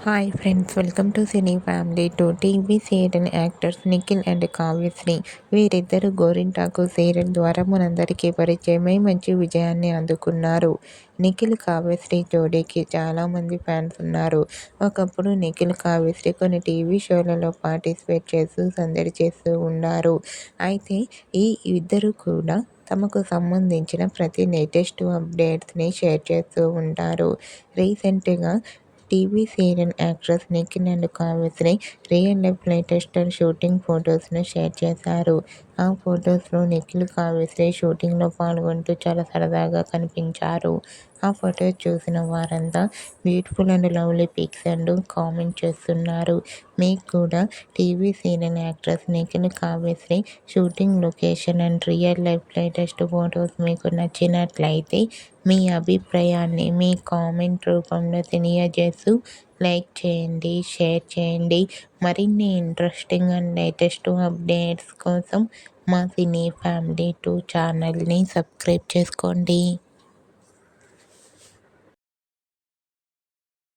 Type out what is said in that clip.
Hi friends, welcome to cine family two. TV serial actors Nikhil and Kavyasri వీరిద్దరు గోరింటాకు serial ద్వారా మనందరికీ పరిచయమై మంచి విజయాన్ని అందుకున్నారు. నిఖిల్ కావ్యశ్రీ జోడీకి చాలామంది ఫ్యాన్స్ ఉన్నారు. ఒకప్పుడు నిఖిల్ కావ్యశ్రీ కొన్ని టీవీ షోలలో పార్టిసిపేట్ చేస్తూ సందడి చేస్తూ ఉన్నారు. అయితే ఈ ఇద్దరు కూడా తమకు సంబంధించిన ప్రతి లేటెస్ట్ అప్డేట్స్ని షేర్ చేస్తూ ఉంటారు. రీసెంట్గా TV serial actress Nikhil and Kavyasri real life latest shooting ఫొటోస్ను షేర్ చేశారు. ఆ ఫొటోస్లో నిఖిల్ కావ్యశ్రీ షూటింగ్లో పాల్గొంటూ చాలా సరదాగా కనిపించారు. ఆ ఫొటోస్ చూసిన వారంతా beautiful and lovely pics and comment చేస్తున్నారు. మీకు కూడా TV serial actress Nikhil Kavyasri shooting location and real life latest photos మీకు నచ్చినట్లయితే మీ అభిప్రాయాన్ని మీ కామెంట్ రూపంలో తెలియజేస్తూ లైక్ చేయండి, షేర్ చేయండి. మరిన్ని ఇంట్రెస్టింగ్ అండ్ లేటెస్ట్ అప్డేట్స్ కోసం మా సినీ ఫ్యామిలీ 2 ఛానల్ని సబ్స్క్రైబ్ చేసుకోండి.